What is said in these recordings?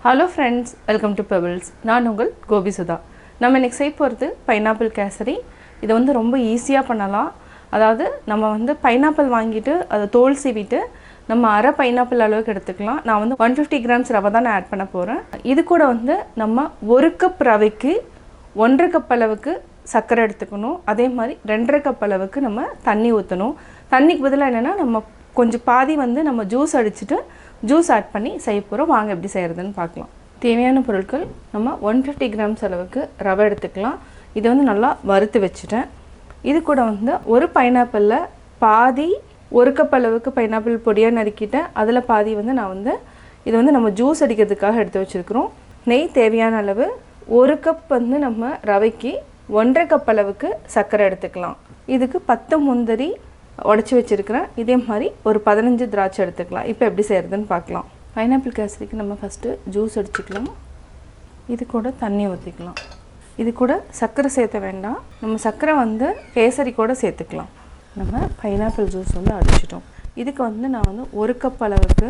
Hello friends, welcome to Pebbles. நான் உங்கள் கோபி சுதா. நம்ம இன்னைக்கு செய்ய போகிறது பைனாப்பிள் கேசரி. இது வந்து ரொம்ப ஈஸியாக பண்ணலாம். அதாவது நம்ம வந்து பைனாப்பிள் வாங்கிட்டு அதை தோல் சீவிட்டு நம்ம அரை பைனாப்பிள் அளவுக்கு எடுத்துக்கலாம். நான் வந்து 150 கிராம்ஸ் ரவை தான் ஆட் பண்ண போகிறேன். இது கூட வந்து நம்ம 1 கப் ரவைக்கு 1.5 கப் அளவுக்கு சர்க்கரை எடுத்துக்கணும். அதே மாதிரி 2.5 கப் அளவுக்கு நம்ம தண்ணி ஊற்றணும். தண்ணிக்கு பதிலாக என்னென்னா நம்ம கொஞ்சம் பாதி வந்து நம்ம ஜூஸ் அடிச்சுட்டு ஜூஸ் ஆட் பண்ணி செய்ய போகிறோம். வாங்க எப்படி செய்கிறதுன்னு பார்க்கலாம். தேவையான பொருட்கள் நம்ம 150 கிராம்ஸ் அளவுக்கு ரவை எடுத்துக்கலாம். இதை வந்து நல்லா வறுத்து வச்சுட்டேன். இது கூட வந்து ஒரு பைனாப்பிளில் பாதி 1 கப் அளவுக்கு பைனாப்பிள் பொடியாக நறுக்கிட்டேன். அதில் பாதி வந்து நான் வந்து இது வந்து நம்ம ஜூஸ் அடிக்கிறதுக்காக எடுத்து வச்சுருக்கிறோம். நெய் தேவையான அளவு. 1 கப் வந்து நம்ம ரவைக்கு 1.5 கப் அளவுக்கு சர்க்கரை எடுத்துக்கலாம். இதுக்கு 10 முந்திரி உடச்சி வச்சுருக்கிறேன். இதே மாதிரி ஒரு 15 திராட்சை எடுத்துக்கலாம். இப்போ எப்படி செய்கிறதுன்னு பார்க்கலாம். பைனாப்பிள் கேசரிக்கு நம்ம ஃபஸ்ட்டு ஜூஸ் அடிச்சுக்கலாம். இது கூட தண்ணி ஊற்றிக்கலாம். இது கூட சர்க்கரை சேர்த்த வேண்டாம். நம்ம சர்க்கரை வந்து கேசரி கூட சேர்த்துக்கலாம். நம்ம பைனாப்பிள் ஜூஸ் வந்து அடிச்சிட்டோம். இதுக்கு வந்து நான் வந்து 1 கப் அளவுக்கு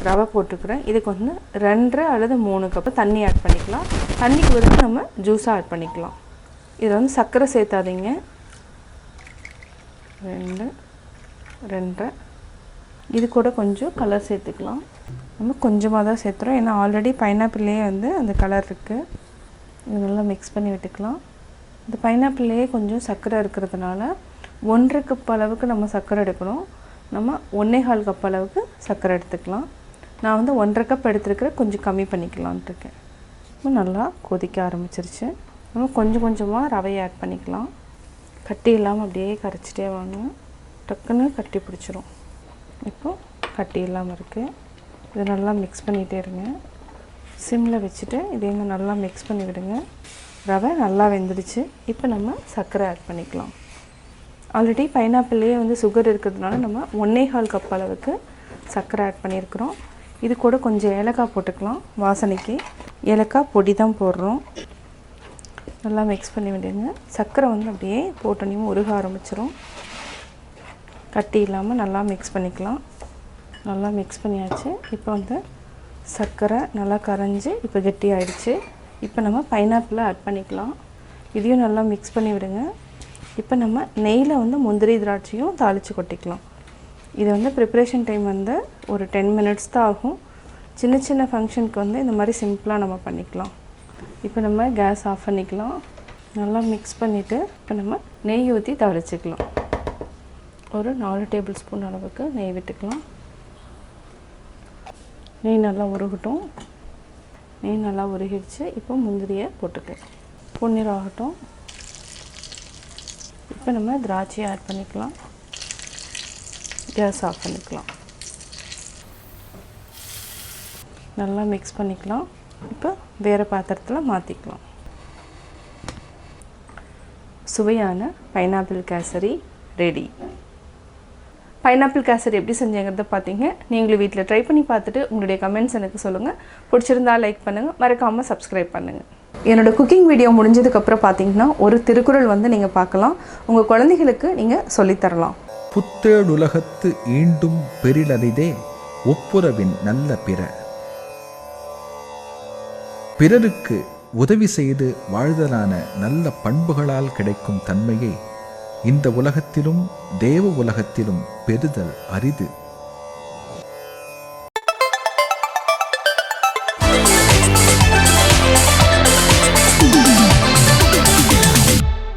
ரவை போட்டுக்கிறேன். இதுக்கு வந்து 2 அல்லது 3 கப்பு தண்ணி ஆட் பண்ணிக்கலாம். தண்ணிக்கு வந்து நம்ம ஜூஸாக ஆட் பண்ணிக்கலாம். இதில் வந்து சர்க்கரை சேர்த்தாதீங்க. 2 2 இது கூட கொஞ்சம் கலர் சேர்த்துக்கலாம். நம்ம கொஞ்சமாக தான் சேர்த்துறோம், ஏன்னா ஆல்ரெடி பைனாப்பிள்லேயே வந்து அந்த கலர் இருக்குது. இது நல்லா மிக்ஸ் பண்ணி விட்டுக்கலாம். இந்த பைனாப்பிள்லேயே கொஞ்சம் சர்க்கரை இருக்கிறதுனால 1.5 கப் அளவுக்கு நம்ம சர்க்கரை எடுக்கணும். நம்ம 1.25 கப் அளவுக்கு சர்க்கரை எடுத்துக்கலாம். நான் வந்து 1.5 கப் எடுத்துருக்கிறேன், கொஞ்சம் கம்மி பண்ணிக்கலான்ட்டு இருக்கேன். நல்லா கொதிக்க ஆரம்பிச்சிருச்சு. நம்ம கொஞ்சம் கொஞ்சமாக ரவையை ஆட் பண்ணிக்கலாம். கட்டி இல்லாமல் அப்படியே கரைச்சிட்டே வாங்க. டக்குன்னு கட்டி பிடிச்சிரும். இப்போது கட்டி இல்லாமல் இருக்குது. இதை நல்லா மிக்ஸ் பண்ணிகிட்டே இருங்க. சிம்மில் வச்சுட்டு இதையும் நல்லா மிக்ஸ் பண்ணி விடுங்க. ரவை நல்லா வெந்துடுச்சு. இப்போ நம்ம சர்க்கரை ஆட் பண்ணிக்கலாம். ஆல்ரெடி பைனாப்பிள்லேயே வந்து சுகர் இருக்கிறதுனால நம்ம 1.25 கப் அளவுக்கு சர்க்கரை ஆட் பண்ணியிருக்கிறோம். இது கூட கொஞ்சம் ஏலக்காய் போட்டுக்கலாம். வாசனைக்கு ஏலக்காய் பொடி தான் போடுறோம். நல்லா மிக்ஸ் பண்ணி விடுங்க. சர்க்கரை வந்து அப்படியே போட்டோனையும் உருக ஆரம்பிச்சிடும். கட்டி இல்லாமல் நல்லா மிக்ஸ் பண்ணிக்கலாம். நல்லா மிக்ஸ் பண்ணியாச்சு. இப்போ வந்து சர்க்கரை நல்லா கரைஞ்சி இப்போ கெட்டி ஆகிடுச்சு. இப்போ நம்ம பைனாப்பிளை ஆட் பண்ணிக்கலாம். இதையும் நல்லா மிக்ஸ் பண்ணி விடுங்க. இப்போ நம்ம நெய்யில் வந்து முந்திரி திராட்சையும் தாளித்து கொட்டிக்கலாம். இது வந்து ப்ரிப்ரேஷன் டைம் வந்து ஒரு 10 மினிட்ஸ் தான் ஆகும். சின்ன சின்ன ஃபங்க்ஷனுக்கு வந்து இந்த மாதிரி சிம்பிளாக நம்ம பண்ணிக்கலாம். இப்போ நம்ம கேஸ் ஆஃப் பண்ணிக்கலாம். நல்லா மிக்ஸ் பண்ணிவிட்டு இப்போ நம்ம நெய் ஊற்றி தாளிச்சிக்கலாம். ஒரு 4 டேபிள் ஸ்பூன் அளவுக்கு நெய் விட்டுக்கலாம். நெய் நல்லா உருகட்டும். நெய் நல்லா உருகிடுச்சு. இப்போ முந்திரியை போட்டுக்கலாம். பொன்னிறம் ஆகட்டும். இப்போ நம்ம திராட்சையை ஆட் பண்ணிக்கலாம். கேஸ் ஆஃப் பண்ணிக்கலாம். நல்லா மிக்ஸ் பண்ணிக்கலாம். இப்போ வேறு பாத்திரத்தில் மாற்றிக்கலாம். சுவையான pineapple kesari ready. Pineapple kesari எப்படி செஞ்சேங்கிறத பார்த்தீங்க. நீங்களும் வீட்டில் ட்ரை பண்ணி பார்த்துட்டு உங்களுடைய கமெண்ட்ஸ் எனக்கு சொல்லுங்கள். பிடிச்சிருந்தா லைக் பண்ணுங்கள், மறக்காமல் சப்ஸ்கிரைப் பண்ணுங்கள். என்னோடய குக்கிங் வீடியோ முடிஞ்சதுக்கப்புறம் பார்த்தீங்கன்னா ஒரு திருக்குறள் வந்து நீங்கள் பார்க்கலாம். உங்கள் குழந்தைகளுக்கு நீங்கள் சொல்லித்தரலாம். புத்தேடுலகத்து ஈண்டும் பெரிலரிதே ஒப்புரவின் நல்ல பிற. பிறருக்கு உதவி செய்து வாழ்தலான நல்ல பண்புகளால் கிடைக்கும் தன்மையை இந்த உலகத்திலும் தேவ உலகத்திலும் பெறுதல் அரிது.